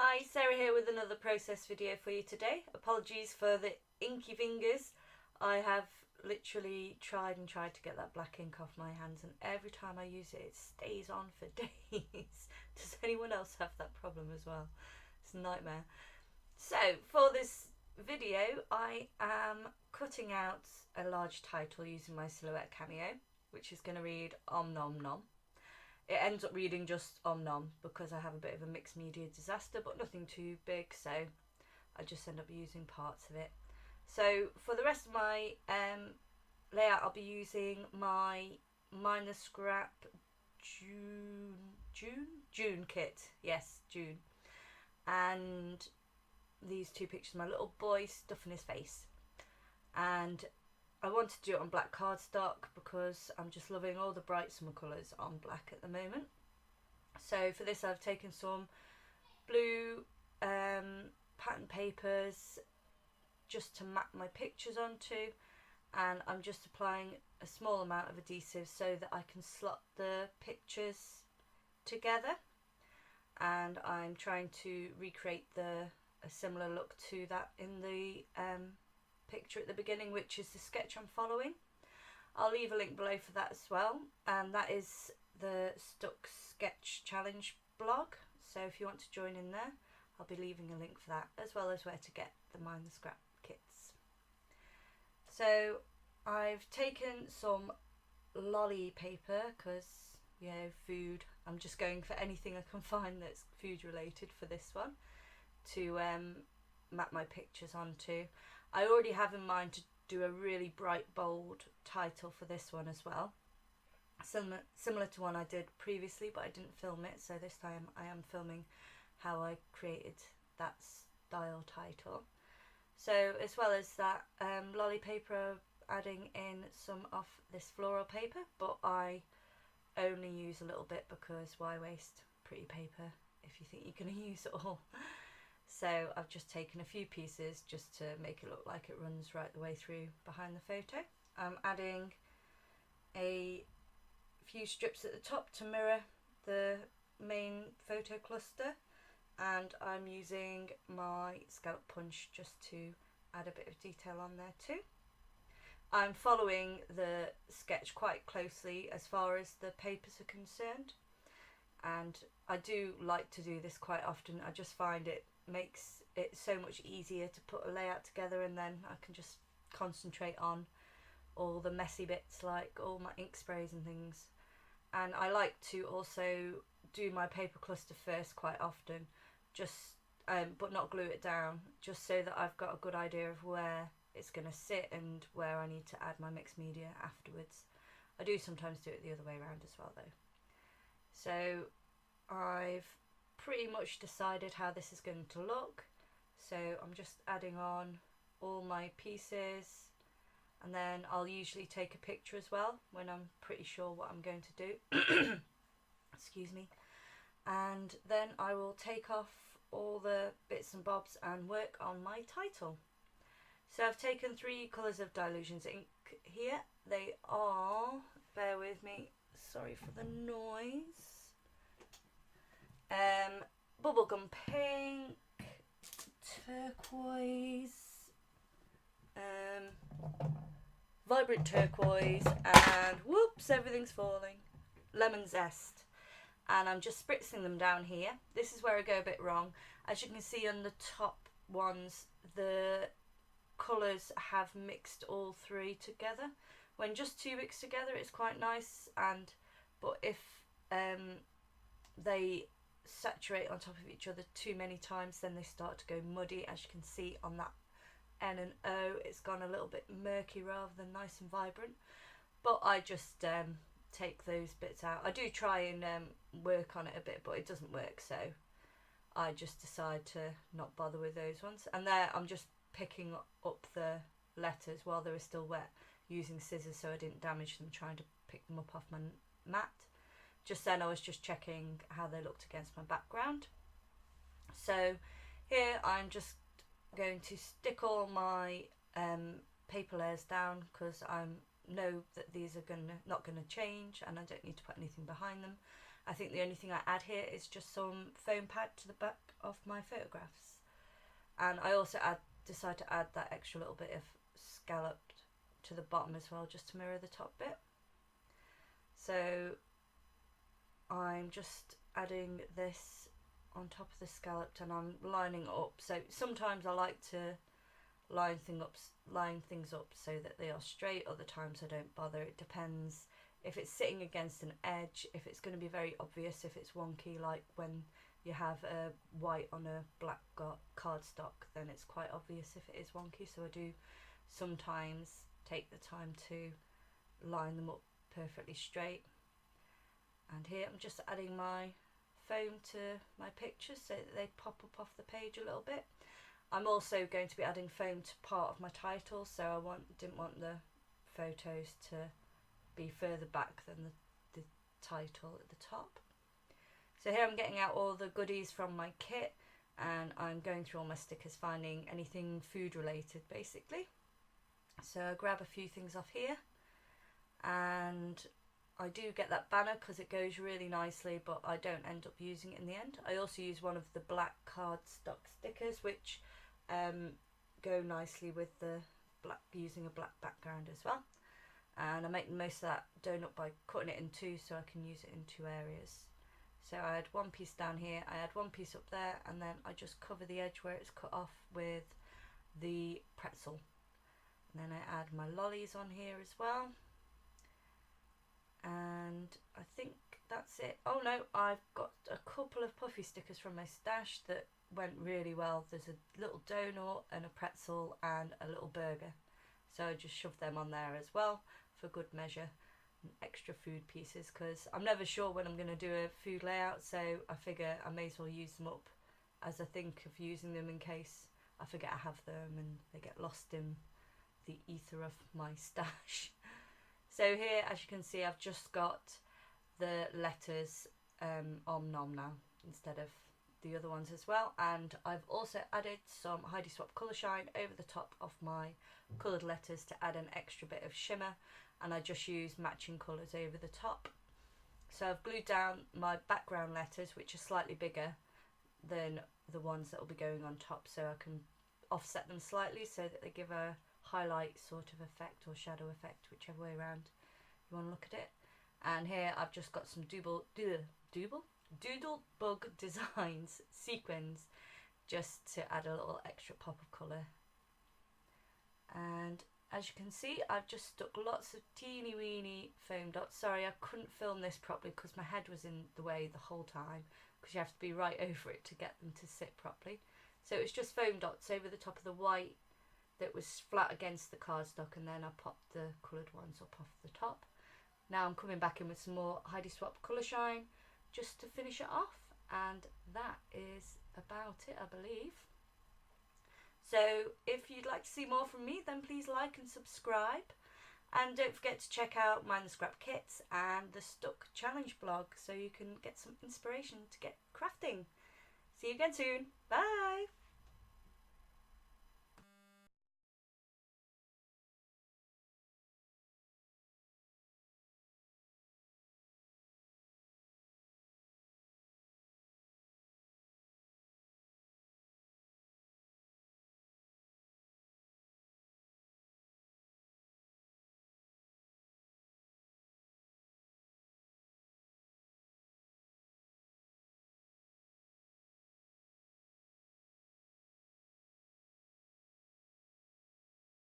Hi, Sarah here with another process video for you today. Apologies for the inky fingers. I have literally tried to get that black ink off my hands, and every time I use it, it stays on for days. Does anyone else have that problem as well? It's a nightmare. So for this video, I am cutting out a large title using my Silhouette Cameo, which is going to read Om Nom Nom. It ends up reading just Om Nom because I have a bit of a mixed media disaster, but nothing too big, so I just end up using parts of it. So for the rest of my layout, I'll be using my Minor Scrap June kit. Yes, June. And these two pictures, my little boy stuffing his face. And I wanted to do it on black cardstock because I'm just loving all the bright summer colours on black at the moment. So for this I've taken some blue pattern papers just to map my pictures onto, and I'm just applying a small amount of adhesive so that I can slot the pictures together, and I'm trying to recreate a similar look to that in the picture at the beginning, which is the sketch I'm following. I'll leave a link below for that as well, and that is the Stuck Sketch Challenge blog, so if you want to join in there, I'll be leaving a link for that, as well as where to get the Mind the Scrap kits. So I've taken some lolly paper because, you know, food, I'm just going for anything I can find that's food related for this one to map my pictures onto. I already have in mind to do a really bright, bold title for this one as well. Similar to one I did previously, but I didn't film it, so this time I am filming how I created that style title. So as well as that lolly paper, adding in some of this floral paper, but I only use a little bit because why waste pretty paper if you think you're going to use it all. So I've just taken a few pieces just to make it look like it runs right the way through behind the photo. I'm adding a few strips at the top to mirror the main photo cluster, and I'm using my scallop punch just to add a bit of detail on there too. I'm following the sketch quite closely as far as the papers are concerned, and I do like to do this quite often. I just find it makes it so much easier to put a layout together, and then I can just concentrate on all the messy bits like all my ink sprays and things. And I like to also do my paper cluster first quite often, just but not glue it down, just so that I've got a good idea of where it's going to sit and where I need to add my mixed media afterwards. I do sometimes do it the other way around as well though. So I've pretty much decided how this is going to look, so I'm just adding on all my pieces, and then I'll usually take a picture as well when I'm pretty sure what I'm going to do. Excuse me. And then I will take off all the bits and bobs and work on my title. So I've taken 3 colours of Dylusions ink here. They are, bear with me, sorry for the noise, bubblegum pink, turquoise, vibrant turquoise, and whoops, everything's falling, lemon zest. And I'm just spritzing them down here. This is where I go a bit wrong. As you can see on the top ones, the colours have mixed all 3 together. When just 2 mixed together, it's quite nice, but if they saturate on top of each other too many times, then they start to go muddy. As you can see on that N and O, it's gone a little bit murky rather than nice and vibrant, but I just take those bits out. I do try and work on it a bit, but it doesn't work, so I just decide to not bother with those ones. And there I'm just picking up the letters while they were still wet using scissors, so I didn't damage them trying to pick them up off my mat. Just then I was just checking how they looked against my background. So here I'm just going to stick all my paper layers down because I know that these are not going to change and I don't need to put anything behind them. I think the only thing I add here is just some foam pad to the back of my photographs. And I also decide to add that extra little bit of scalloped to the bottom as well, just to mirror the top bit. So I'm just adding this on top of the scalloped, and I'm lining it up. So sometimes I like to line things up so that they are straight. Other times I don't bother. It depends if it's sitting against an edge, if it's going to be very obvious, if it's wonky, like when you have a white on a black cardstock, then it's quite obvious if it is wonky. So I do sometimes take the time to line them up perfectly straight. And here I'm just adding my foam to my pictures so that they pop up off the page a little bit. I'm also going to be adding foam to part of my title, so I didn't want the photos to be further back than the title at the top. So here I'm getting out all the goodies from my kit, and I'm going through all my stickers, finding anything food related basically. So I grab a few things off here, and I do get that banner because it goes really nicely, but I don't end up using it in the end. I also use one of the black cardstock stickers, which go nicely with the black, using a black background as well. And I make the most of that donut by cutting it in two so I can use it in two areas. So I had one piece down here, I had one piece up there, and then I just cover the edge where it's cut off with the pretzel. And then I add my lollies on here as well. And I think that's it. Oh no, I've got a couple of puffy stickers from my stash that went really well. There's a little donut and a pretzel and a little burger. So I just shoved them on there as well for good measure. And extra food pieces, because I'm never sure when I'm going to do a food layout, so I figure I may as well use them up as I think of using them in case I forget I have them and they get lost in the ether of my stash. So here, as you can see, I've just got the letters Om Nom now instead of the other ones as well, and I've also added some Heidi Swap colour shine over the top of my coloured letters to add an extra bit of shimmer, and I just use matching colours over the top. So I've glued down my background letters, which are slightly bigger than the ones that will be going on top, so I can offset them slightly so that they give a highlight sort of effect or shadow effect, whichever way around you want to look at it. And here I've just got some doodle bug designs, sequins, just to add a little extra pop of colour. And as you can see, I've just stuck lots of teeny weeny foam dots. Sorry, I couldn't film this properly because my head was in the way the whole time, because you have to be right over it to get them to sit properly. So it's just foam dots over the top of the white that was flat against the cardstock, and then I popped the coloured ones up off the top. Now I'm coming back in with some more Heidi Swap colour shine just to finish it off, and that is about it, I believe. So if you'd like to see more from me, then please like and subscribe, and don't forget to check out Mind the Scrap Kits and the Stuck Challenge blog so you can get some inspiration to get crafting. See you again soon. Bye!